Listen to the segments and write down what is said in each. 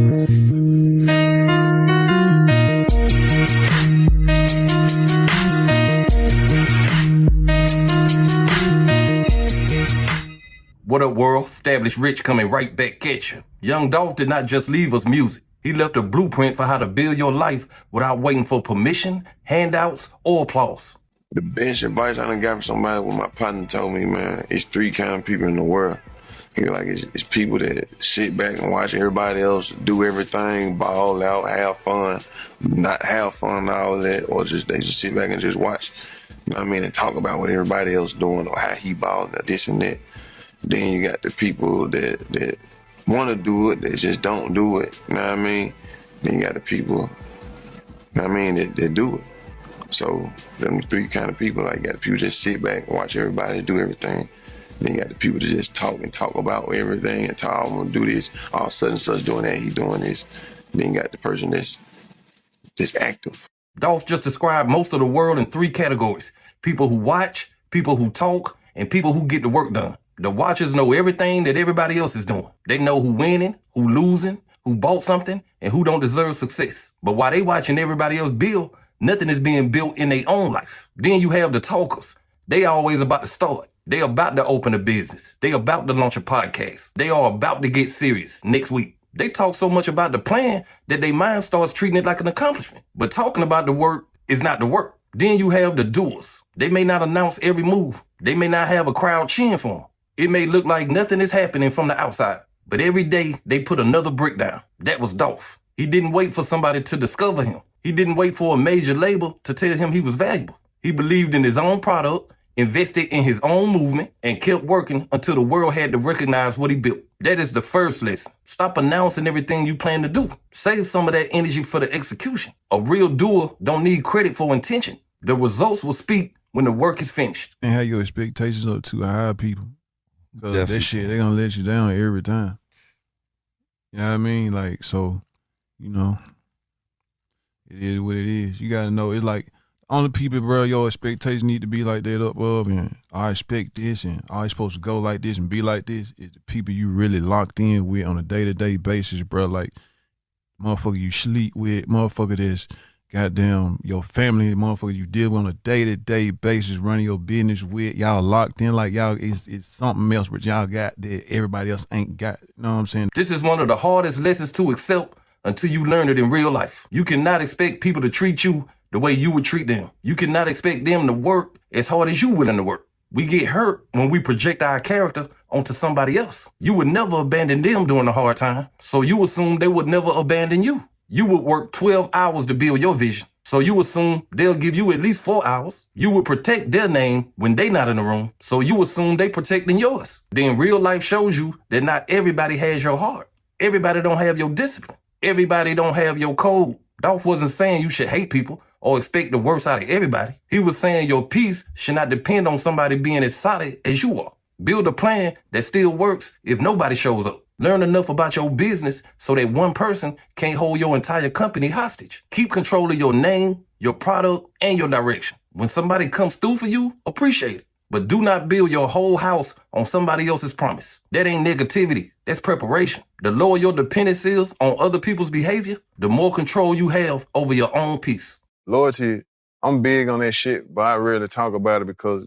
What up, world? Established Rich coming right back at you. Young Dolph did not just leave us music. He left a blueprint for how to build your life without waiting for permission, handouts, or applause. The best advice I done got from somebody, what my partner told me, man, it's three kind of people in the world. He like, it's people that sit back and watch everybody else do everything, ball out, have fun, not have fun and all of that, or they just sit back and just watch, you know what I mean, and talk about what everybody else doing or how he balling or this and that. Then you got the people that want to do it, that just don't do it, you know what I mean? Then you got the people, you know what I mean, that do it. So them three kind of people, like you got the people that sit back and watch everybody do everything. Then you got the people that just talk about everything and talk, I'm gonna do this, all of a sudden starts doing that, he doing this. Then you got the person that's active. Dolph just described most of the world in three categories: people who watch, people who talk, and people who get the work done. The watchers know everything that everybody else is doing. They know who winning, who losing, who bought something, and who don't deserve success. But while they watching everybody else build, nothing is being built in their own life. Then you have the talkers. They always about to start. They about to open a business. They about to launch a podcast. They are about to get serious next week. They talk so much about the plan that their mind starts treating it like an accomplishment. But talking about the work is not the work. Then you have the doers. They may not announce every move. They may not have a crowd cheering for them. It may look like nothing is happening from the outside, but every day they put another brick down. That was Dolph. He didn't wait for somebody to discover him. He didn't wait for a major label to tell him he was valuable. He believed in his own product, invested in his own movement, and kept working until the world had to recognize what he built. That is the first lesson. Stop announcing everything you plan to do. Save some of that energy for the execution. A real doer don't need credit for intention. The results will speak when the work is finished. And have your expectations up too high, people. Because that shit, they gonna let you down every time. You know what I mean? Like, so, you know, it is what it is. You gotta know, it's like, only people, bro, your expectations need to be like that up above, and I expect this, and I supposed to go like this and be like this, is the people you really locked in with on a day-to-day basis, bro. Like, motherfucker you sleep with, motherfucker that's goddamn your family, motherfucker you deal with on a day-to-day basis, running your business with, y'all locked in like y'all, it's something else but y'all got that everybody else ain't got. You know what I'm saying? This is one of the hardest lessons to accept until you learn it in real life. You cannot expect people to treat you the way you would treat them. You cannot expect them to work as hard as you willing to work. We get hurt when we project our character onto somebody else. You would never abandon them during a hard time, so you assume they would never abandon you. You would work 12 hours to build your vision, so you assume they'll give you at least 4 hours. You would protect their name when they not in the room, so you assume they protecting yours. Then real life shows you that not everybody has your heart. Everybody don't have your discipline. Everybody don't have your code. Dolph wasn't saying you should hate people or expect the worst out of everybody. He was saying your peace should not depend on somebody being as solid as you are. Build a plan that still works if nobody shows up. Learn enough about your business so that one person can't hold your entire company hostage. Keep control of your name, your product, and your direction. When somebody comes through for you, appreciate it. But do not build your whole house on somebody else's promise. That ain't negativity. That's preparation. The lower your dependence is on other people's behavior, the more control you have over your own peace. Loyalty, I'm big on that shit, but I rarely talk about it because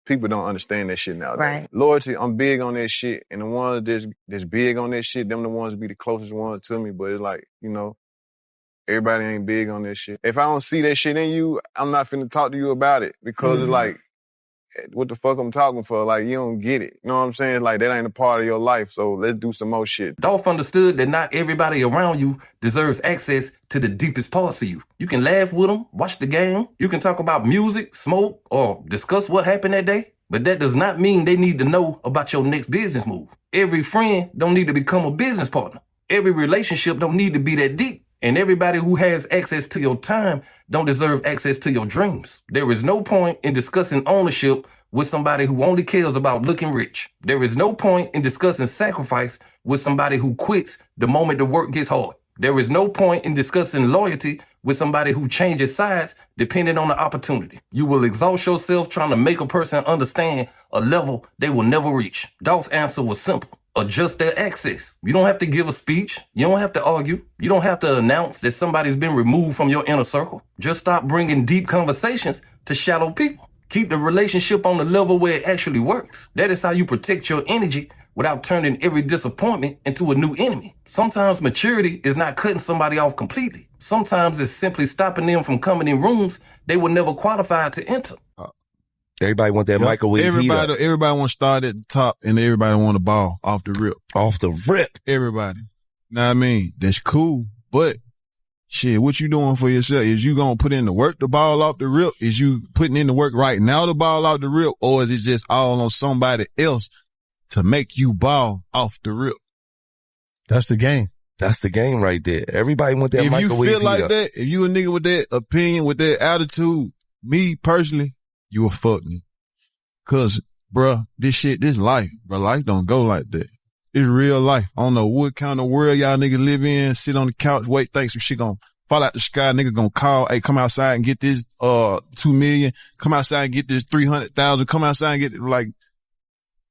people don't understand that shit nowadays. Right. Loyalty, I'm big on that shit, and the ones that's big on that shit, them the ones that be the closest ones to me, but it's like, you know, everybody ain't big on that shit. If I don't see that shit in you, I'm not finna talk to you about it because it's like, what the fuck I'm talking for? Like, you don't get it. You know what I'm saying? Like, that ain't a part of your life, so let's do some more shit. Dolph understood that not everybody around you deserves access to the deepest parts of you. You can laugh with them, watch the game, you can talk about music, smoke, or discuss what happened that day, but that does not mean they need to know about your next business move. Every friend don't need to become a business partner. Every relationship don't need to be that deep. And everybody who has access to your time don't deserve access to your dreams. There is no point in discussing ownership with somebody who only cares about looking rich. There is no point in discussing sacrifice with somebody who quits the moment the work gets hard. There is no point in discussing loyalty with somebody who changes sides depending on the opportunity. You will exhaust yourself trying to make a person understand a level they will never reach. Dolph's answer was simple. Adjust their access. You don't have to give a speech. You don't have to argue. You don't have to announce that somebody's been removed from your inner circle. Just stop bringing deep conversations to shallow people. Keep the relationship on the level where it actually works. That is how you protect your energy without turning every disappointment into a new enemy. Sometimes maturity is not cutting somebody off completely. Sometimes it's simply stopping them from coming in rooms they were never qualified to enter. Everybody want that microwave heater. Everybody want to start at the top, and everybody want the ball off the rip. Off the rip. Everybody. Know what I mean? That's cool, but shit, what you doing for yourself? Is you gonna put in the work, the ball off the rip? Is you putting in the work right now, the ball off the rip? Or is it just all on somebody else to make you ball off the rip? That's the game. That's the game right there. Everybody want that microwave heater. If you feel like that, if you a nigga with that opinion, with that attitude, me personally, you a fuck me. Cause, bruh, this life, bruh, life don't go like that. It's real life. I don't know what kind of world y'all niggas live in, sit on the couch, wait, think some shit gonna fall out the sky, nigga gonna call, hey, come outside and get this, 2 million, come outside and get this 300,000, come outside and get it, like,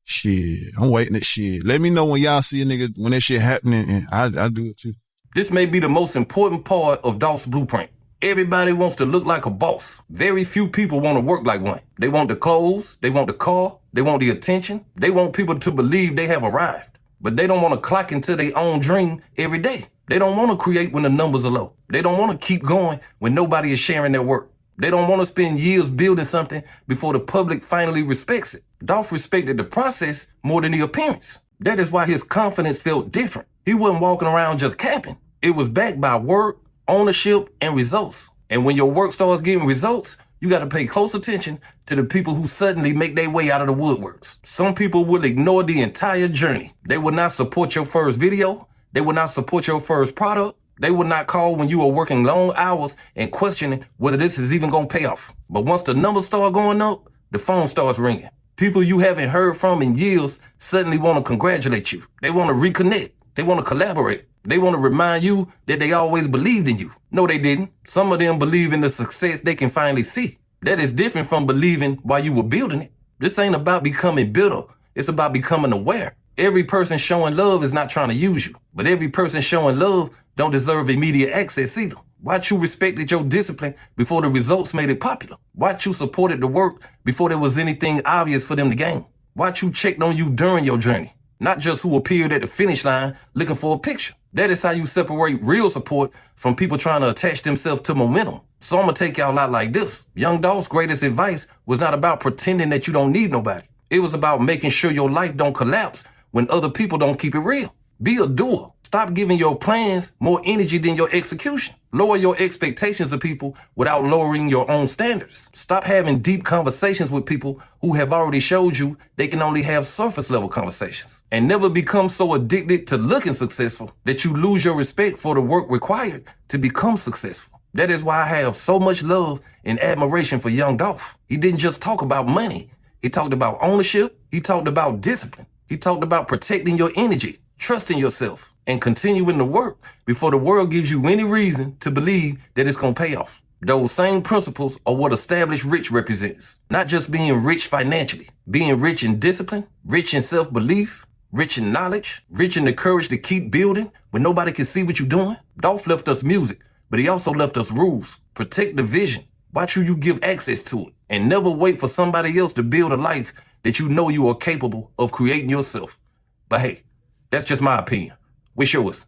shit, I'm waiting that shit. Let me know when y'all see a nigga, when that shit happening, and I do it too. This may be the most important part of Dolph's blueprint. Everybody wants to look like a boss. Very few people want to work like one. They want the clothes, they want the car, they want the attention. They want people to believe they have arrived. But they don't want to clock into their own dream every day. They don't want to create when the numbers are low. They don't want to keep going when nobody is sharing their work. They don't want to spend years building something before the public finally respects it. Dolph respected the process more than the appearance. That is why his confidence felt different. He wasn't walking around just capping. It was backed by work, ownership, and results. And when your work starts getting results, you got to pay close attention to the people who suddenly make their way out of the woodworks. Some people will ignore the entire journey. They will not support your first video. They will not support your first product. They will not call when you are working long hours and questioning whether this is even going to pay off. But once the numbers start going up, the phone starts ringing. People you haven't heard from in years suddenly want to congratulate you. They want to reconnect. They want to collaborate. They want to remind you that they always believed in you. No, they didn't. Some of them believe in the success they can finally see. That is different from believing while you were building it. This ain't about becoming bitter. It's about becoming aware. Every person showing love is not trying to use you, but every person showing love don't deserve immediate access either. Watch you respected your discipline before the results made it popular. Watch you supported the work before there was anything obvious for them to gain. Watch who checked on you during your journey, not just who appeared at the finish line looking for a picture. That is how you separate real support from people trying to attach themselves to momentum. So I'm going to take y'all out like this. Young Dolph's greatest advice was not about pretending that you don't need nobody. It was about making sure your life don't collapse when other people don't keep it real. Be a doer. Stop giving your plans more energy than your execution. Lower your expectations of people without lowering your own standards. Stop having deep conversations with people who have already showed you they can only have surface level conversations. And never become so addicted to looking successful that you lose your respect for the work required to become successful. That is why I have so much love and admiration for young Dolph. He didn't just talk about money. He talked about ownership. He talked about discipline. He talked about protecting your energy, trusting yourself, and continuing to work before the world gives you any reason to believe that it's going to pay off. Those same principles are what established rich represents. Not just being rich financially, being rich in discipline, rich in self-belief, rich in knowledge, rich in the courage to keep building when nobody can see what you're doing. Dolph left us music, but he also left us rules. Protect the vision. Watch who you give access to it. And never wait for somebody else to build a life that you know you are capable of creating yourself. But hey, that's just my opinion. What's yours?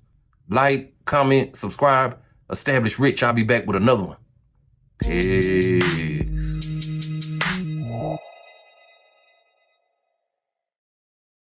Like, comment, subscribe, establish rich. I'll be back with another one. Peace.